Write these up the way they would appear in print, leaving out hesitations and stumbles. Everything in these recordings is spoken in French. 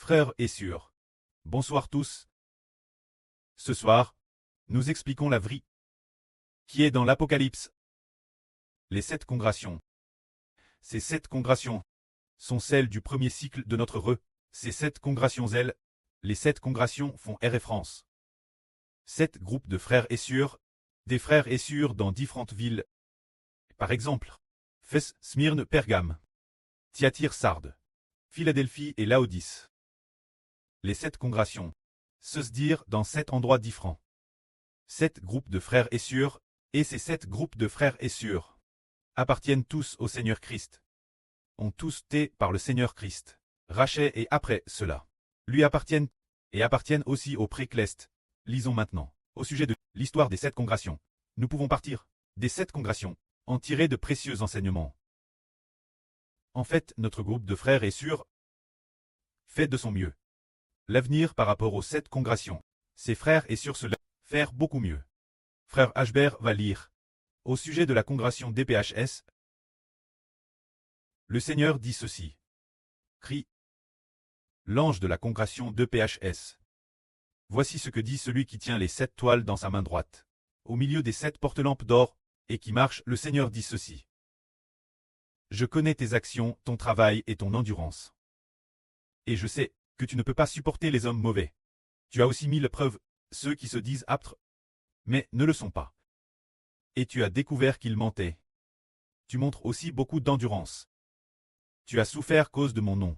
Frères et sœurs, bonsoir tous. Ce soir, nous expliquons la vie qui est dans l'Apocalypse. Les 7 congrations. Ces 7 congrations sont celles du premier cycle de notre re. Ces 7 congrations, les 7 congrations font R et France. 7 groupes de frères et sœurs, des frères et sœurs dans différentes villes. Par exemple, Fès, Smyrne, Pergame, Thyatire, Sardes, Philadelphie et Laodice. Les 7 congrations se dirent dans 7 endroits différents. 7 groupes de frères et sœurs, et ces 7 groupes de frères et sœurs appartiennent tous au Seigneur Christ. Ont tous été par le Seigneur Christ. Rachet et après cela lui appartiennent, et appartiennent aussi au Précleste. Lisons maintenant, au sujet de l'histoire des 7 congrations. Nous pouvons partir des 7 congrations, en tirer de précieux enseignements. En fait, notre groupe de frères et sœurs fait de son mieux. L'avenir par rapport aux 7 congrations. Ses frères et sœurs se faire beaucoup mieux. Frère Hbert va lire. Au sujet de la congration DPHS, le Seigneur dit ceci. Crie. L'ange de la congration DPHS. Voici ce que dit celui qui tient les 7 toiles dans sa main droite, au milieu des 7 porte-lampes d'or, et qui marche, le Seigneur dit ceci. Je connais tes actions, ton travail et ton endurance. Et je sais que tu ne peux pas supporter les hommes mauvais. Tu as aussi mis l'épreuve ceux qui se disent aptes, mais ne le sont pas. Et tu as découvert qu'ils mentaient. Tu montres aussi beaucoup d'endurance. Tu as souffert cause de mon nom.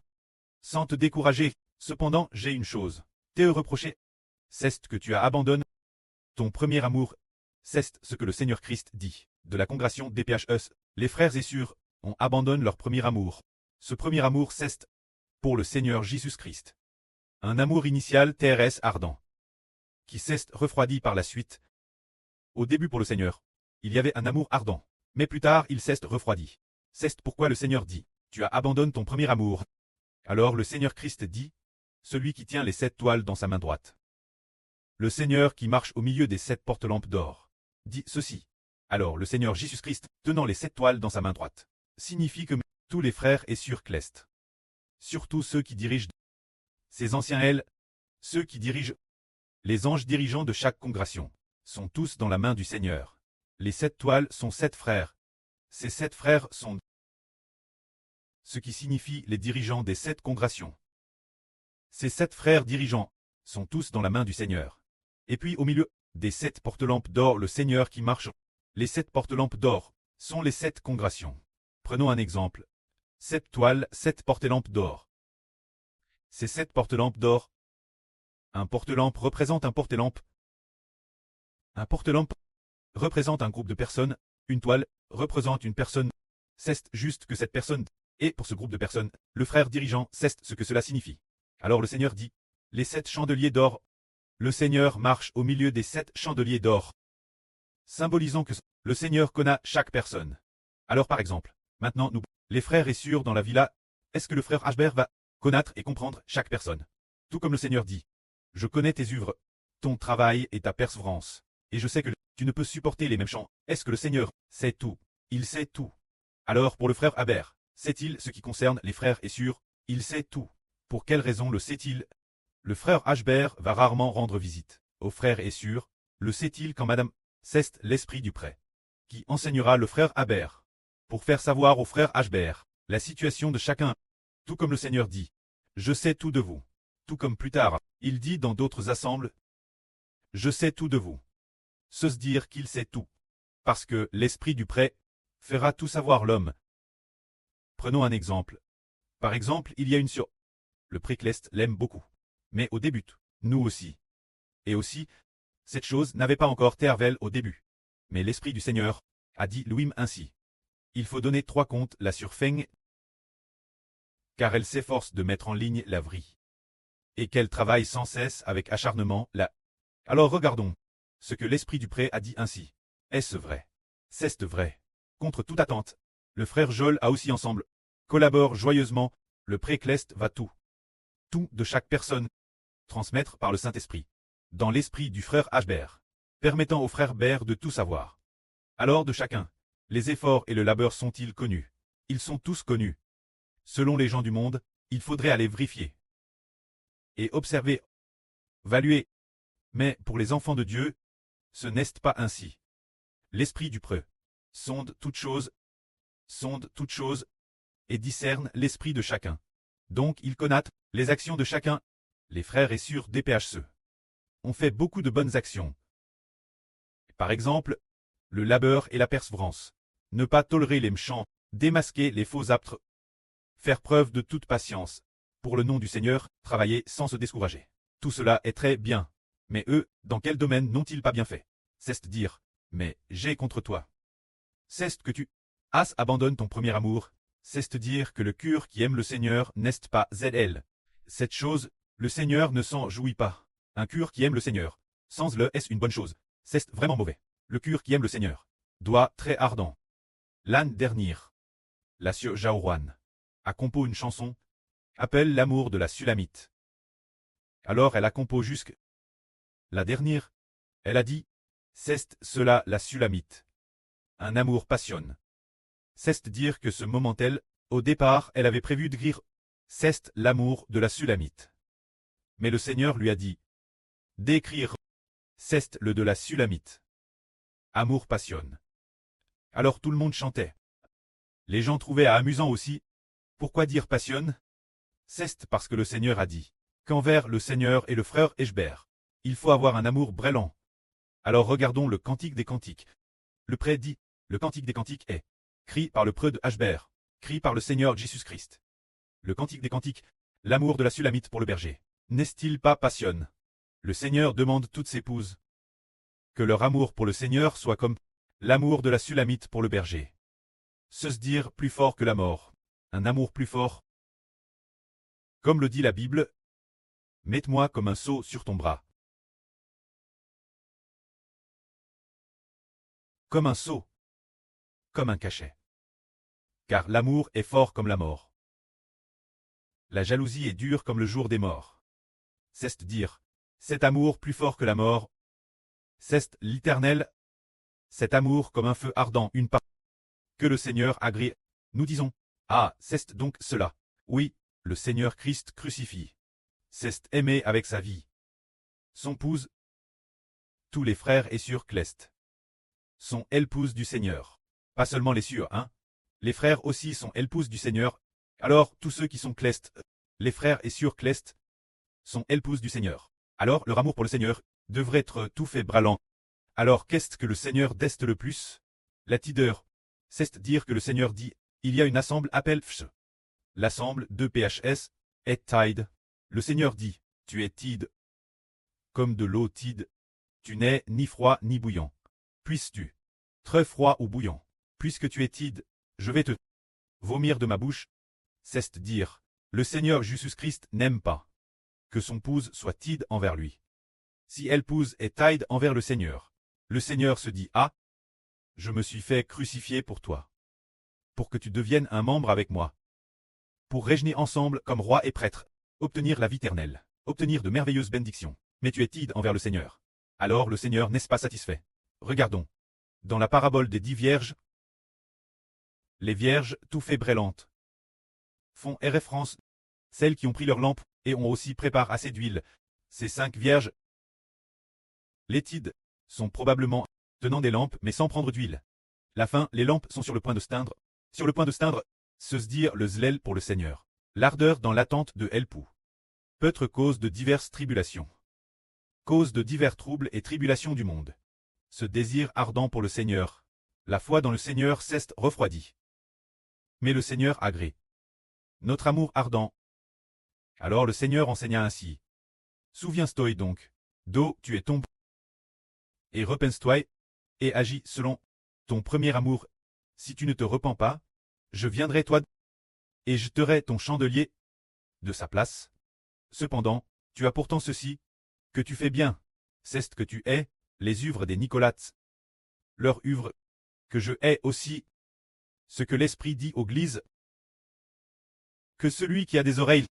Sans te décourager, cependant j'ai une chose. T'es reproché. C'est que tu as abandonné ton premier amour. C'est ce que le Seigneur Christ dit. De la congration DPHS, les frères et sœurs ont abandonné leur premier amour. Ce premier amour c'est pour le Seigneur Jésus-Christ. Un amour initial TRS ardent, qui s'est refroidi par la suite. Au début pour le Seigneur, il y avait un amour ardent, mais plus tard il s'est refroidi. C'est pourquoi le Seigneur dit, tu as abandonné ton premier amour. Alors le Seigneur Christ dit, celui qui tient les 7 toiles dans sa main droite. Le Seigneur qui marche au milieu des 7 porte-lampes d'or, dit ceci. Alors le Seigneur Jésus-Christ, tenant les 7 toiles dans sa main droite, signifie que tous les frères et sœurs clestes, surtout ceux qui dirigent, ces anciens ceux qui dirigent, les anges dirigeants de chaque congrégation, sont tous dans la main du Seigneur. Les 7 toiles sont 7 frères. Ces 7 frères sont ce qui signifie les dirigeants des 7 congrégations. Ces 7 frères dirigeants sont tous dans la main du Seigneur. Et puis au milieu des 7 porte-lampes d'or, le Seigneur qui marche. Les 7 porte-lampes d'or sont les 7 congrégations. Prenons un exemple. 7 toiles, 7 porte-lampes d'or. Ces 7 porte-lampes d'or. Un porte-lampe représente un porte-lampe. Un porte-lampe représente un groupe de personnes. Une toile représente une personne. C'est juste que cette personne. Et pour ce groupe de personnes, le frère dirigeant sait ce que cela signifie. Alors le Seigneur dit, les 7 chandeliers d'or. Le Seigneur marche au milieu des 7 chandeliers d'or. Symbolisant que le Seigneur connaît chaque personne. Alors par exemple, maintenant nous, les frères et sœurs dans la villa, est-ce que le frère Hbert va connaître et comprendre chaque personne? Tout comme le Seigneur dit, je connais tes œuvres, ton travail et ta persévérance, et je sais que tu ne peux supporter les mêmes chants. Est-ce que le Seigneur sait tout? Il sait tout. Alors pour le frère Hbert, sait-il ce qui concerne les frères et sœurs? Il sait tout. Pour quelle raison le sait-il? Le frère Hbert va rarement rendre visite aux frères et sœurs. Le sait-il quand Madame c'est l'esprit du prêt qui enseignera le frère Hbert pour faire savoir au frère Hbert la situation de chacun. Tout comme le Seigneur dit, je sais tout de vous. Tout comme plus tard, il dit dans d'autres assemblées, je sais tout de vous. Se dire qu'il sait tout. Parce que l'esprit du prêt fera tout savoir l'homme. Prenons un exemple. Par exemple, il y a une sur. Le Précleste l'aime beaucoup. Mais au début, nous aussi. Et aussi, cette chose n'avait pas encore tervel au début. Mais l'Esprit du Seigneur a dit Louim ainsi. Il faut donner 3 comptes la surfeng, car elle s'efforce de mettre en ligne la vie. Et qu'elle travaille sans cesse avec acharnement là. Alors regardons ce que l'Esprit du prêt a dit ainsi. Est-ce vrai? C'est vrai. Contre toute attente, le frère Joel a aussi ensemble collabore joyeusement, le Précleste va tout de chaque personne, transmettre par le Saint-Esprit, dans l'esprit du frère Hbert, permettant au frère Hbert de tout savoir. Alors de chacun, les efforts et le labeur sont-ils connus? Ils sont tous connus. Selon les gens du monde, il faudrait aller vérifier. et observer, valuer. Mais pour les enfants de Dieu, ce n'est pas ainsi. L'Esprit du preux sonde toutes choses, et discerne l'esprit de chacun. Donc il connaît les actions de chacun. Les frères et sœurs DPHC ont fait beaucoup de bonnes actions. Par exemple, le labeur et la persévérance. Ne pas tolérer les méchants, démasquer les faux apôtres, faire preuve de toute patience. Pour le nom du Seigneur, travailler sans se décourager. Tout cela est très bien. Mais eux, dans quel domaine n'ont-ils pas bien fait? C'est dire, mais j'ai contre toi. C'est que tu abandonnes ton premier amour. C'est dire que le cœur qui aime le Seigneur n'est pas ZL. Cette chose, le Seigneur ne s'en jouit pas. Un cœur qui aime le Seigneur, sans le est une bonne chose. C'est vraiment mauvais. Le cœur qui aime le Seigneur doit très ardent. L'âne dernier, la Sieur Jaourouane, a composé une chanson, appelle l'amour de la Sulamite. Alors elle a composé jusque la dernière, elle a dit, c'est cela la Sulamite. Un amour passionne. C'est dire que ce moment-elle, au départ, elle avait prévu de dire, c'est l'amour de la Sulamite. Mais le Seigneur lui a dit, d'écrire, c'est le de la Sulamite. Amour passionne. Alors tout le monde chantait. Les gens trouvaient amusant aussi. Pourquoi dire passionne? C'est parce que le Seigneur a dit, qu'envers le Seigneur et le frère Eshbert, il faut avoir un amour brûlant. Alors regardons le Cantique des Cantiques. Le prêtre dit, le Cantique des Cantiques est cri par le preux de Eshbert, cri par le Seigneur Jésus-Christ. Le Cantique des Cantiques, l'amour de la Sulamite pour le berger, n'est-il pas passionne? Le Seigneur demande toutes ses épouses que leur amour pour le Seigneur soit comme l'amour de la Sulamite pour le berger. Se dire plus fort que la mort, un amour plus fort. Comme le dit la Bible, mets-moi comme un sceau sur ton bras. Comme un sceau, comme un cachet. Car l'amour est fort comme la mort. La jalousie est dure comme le jour des morts. C'est dire, cet amour plus fort que la mort. C'est l'éternel. Cet amour comme un feu ardent, une part que le Seigneur agrée. Nous disons, ah, c'est donc cela. Oui, le Seigneur Christ crucifié. C'est aimé avec sa vie. Son épouse, tous les frères et sœurs clest sont épouses du Seigneur. Pas seulement les sœurs, hein. Les frères aussi sont épouses du Seigneur. Alors, tous ceux qui sont clest, les frères et sœurs clest, sont épouses du Seigneur. Alors, leur amour pour le Seigneur devrait être tout fait brûlant. Alors, qu'est-ce que le Seigneur deste le plus? La tideur. C'est dire que le Seigneur dit, il y a une assemble appel fch. L'assemble de PHS est tide. Le Seigneur dit, tu es tide. Comme de l'eau tide. Tu n'es ni froid ni bouillant. Puisses-tu très froid ou bouillant? Puisque tu es tide, je vais te vomir de ma bouche. C'est dire, le Seigneur Jésus-Christ n'aime pas que son épouse soit tide envers lui. Si l'épouse est tide envers le Seigneur se dit, ah, je me suis fait crucifier pour toi. Pour que tu deviennes un membre avec moi. Pour régner ensemble comme roi et prêtre, obtenir la vie éternelle, obtenir de merveilleuses bénédictions. Mais tu es tide envers le Seigneur. Alors le Seigneur n'est pas satisfait. Regardons. Dans la parabole des 10 vierges, les vierges, tout fait brûlantes, font référence, celles qui ont pris leur lampe, et ont aussi préparé assez d'huile. Ces 5 vierges, les tides, sont probablement tenant des lampes mais sans prendre d'huile. La fin, les lampes sont sur le point de s'éteindre. Sur le point de s'éteindre, se dire le zèle pour le Seigneur. L'ardeur dans l'attente de l'époux. Peut être cause de diverses tribulations. Cause de divers troubles et tribulations du monde. Ce désir ardent pour le Seigneur. La foi dans le Seigneur s'est refroidie. Mais le Seigneur agrée notre amour ardent. Alors le Seigneur enseigna ainsi. Souviens-toi donc, d'où tu es tombé. Et repens-toi, et agis selon ton premier amour. Si tu ne te repens pas, je viendrai toi, et je jeterai ton chandelier de sa place. Cependant, tu as pourtant ceci, que tu fais bien, c'est que tu hais les œuvres des Nicolats. Leur œuvre, que je hais aussi. Ce que l'Esprit dit aux églises. Que celui qui a des oreilles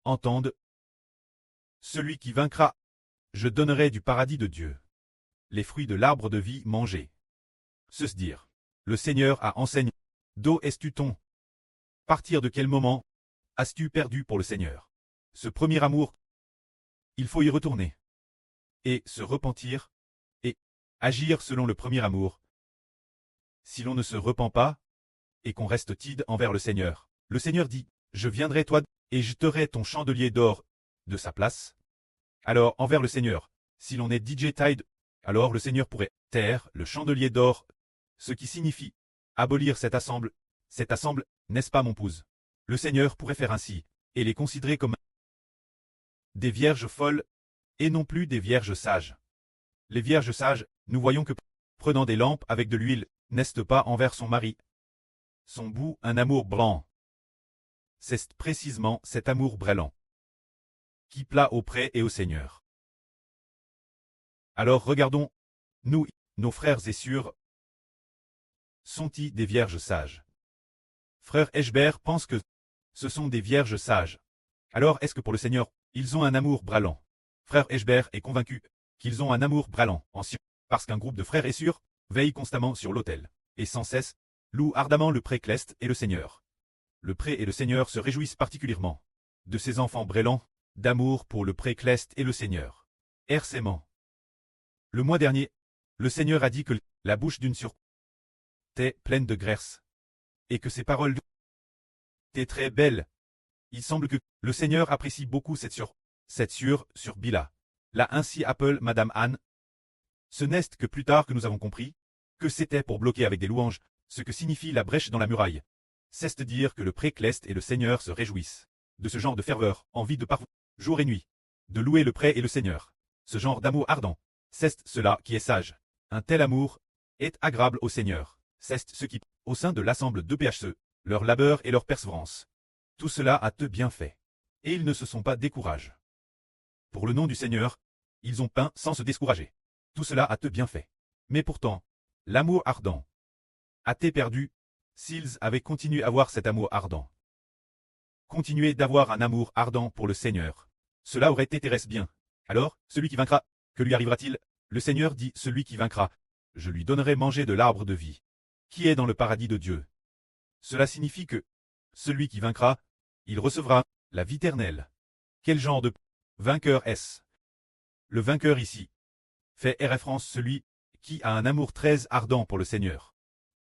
entende. Celui qui vaincra, je donnerai du paradis de Dieu. Les fruits de l'arbre de vie mangés. Se dire. Le Seigneur a enseigné. D'où es-tu ton? Partir de quel moment as-tu perdu pour le Seigneur? Ce premier amour, il faut y retourner. Et se repentir, et agir selon le premier amour. Si l'on ne se repent pas, et qu'on reste tide envers le Seigneur, le Seigneur dit, je viendrai toi, et je t'aurai ton chandelier d'or de sa place. Alors, envers le Seigneur, si l'on est DJ Tide, alors le Seigneur pourrait taire le chandelier d'or, ce qui signifie abolir cette assemble, n'est-ce pas mon pouce? Le Seigneur pourrait faire ainsi, et les considérer comme des vierges folles, et non plus des vierges sages. Les vierges sages, nous voyons que, prenant des lampes avec de l'huile, n'est-ce pas envers son mari? Son bout, un amour blanc. C'est précisément cet amour brûlant qui plaît auprès et au Seigneur. Alors regardons, nous, nos frères et sœurs, sont-ils des vierges sages? Frère Eschbert pense que ce sont des vierges sages. Alors est-ce que pour le Seigneur, ils ont un amour brûlant? Frère Eschbert est convaincu qu'ils ont un amour brûlant, parce qu'un groupe de frères et sœurs veille constamment sur l'autel, et sans cesse, loue ardemment le pré-cleste et le Seigneur. Le pré et le Seigneur se réjouissent particulièrement de ces enfants brûlants, d'amour pour le pré-cleste et le Seigneur. Hercément. Le mois dernier, le Seigneur a dit que la bouche d'une sûre était pleine de graisse, et que ses paroles étaient très belles. Il semble que le Seigneur apprécie beaucoup cette sûre sur Bila. Là ainsi appelle Madame Anne. Ce n'est que plus tard que nous avons compris que c'était pour bloquer avec des louanges ce que signifie la brèche dans la muraille. C'est dire que le pré-cleste et le Seigneur se réjouissent de ce genre de ferveur, envie de parfois, jour et nuit, de louer le pré et le Seigneur. Ce genre d'amour ardent, c'est cela qui est sage. Un tel amour est agréable au Seigneur. C'est ce qui, au sein de l'assemble de PHCE, leur labeur et leur persévérance. Tout cela a te bien fait. Et ils ne se sont pas découragés. Pour le nom du Seigneur, ils ont peint sans se décourager. Tout cela a te bien fait. Mais pourtant, l'amour ardent a été perdu s'ils avaient continué à avoir cet amour ardent. Continuer d'avoir un amour ardent pour le Seigneur. Cela aurait été bien. Alors, celui qui vaincra, que lui arrivera-t-il? Le Seigneur dit, celui qui vaincra, je lui donnerai manger de l'arbre de vie, qui est dans le paradis de Dieu. Cela signifie que, celui qui vaincra, il recevra la vie éternelle. Quel genre de vainqueur est-ce? Le vainqueur ici fait référence celui qui a un amour très ardent pour le Seigneur.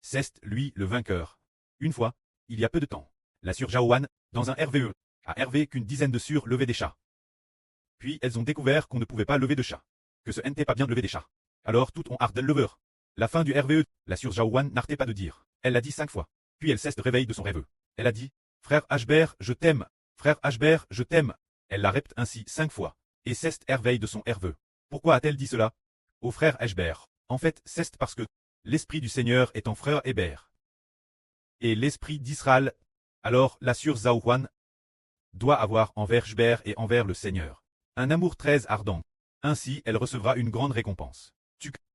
C'est lui le vainqueur. Une fois, il y a peu de temps, la sœur Jaoan, dans un RVE, a hervé qu'une dizaine de sœurs levaient des chats. Puis elles ont découvert qu'on ne pouvait pas lever de chats, que ce n'était pas bien de lever des chats. Alors toutes ont ardel leveur. La fin du RVE, la sœur Jaoan n'arrêtait pas de dire. Elle l'a dit 5 fois. Puis elle cesse de réveil de son rêve. Elle a dit, frère Ashbert, je t'aime. Frère Ashbert, je t'aime. Elle la répète ainsi 5 fois. Et cesse herveille de son RVE. Pourquoi a-t-elle dit cela? Au frère Ashbert. En fait, c'est parce que l'esprit du Seigneur est en frère Hébert. Et l'esprit d'Israël, alors la sœur Zaouan, doit avoir envers Ashbert et envers le Seigneur un amour très ardent. Ainsi, elle recevra une grande récompense.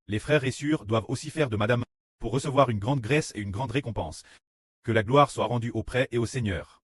Les frères et sœurs doivent aussi faire de Madame pour recevoir une grande grâce et une grande récompense. Que la gloire soit rendue au prêtre et au Seigneur.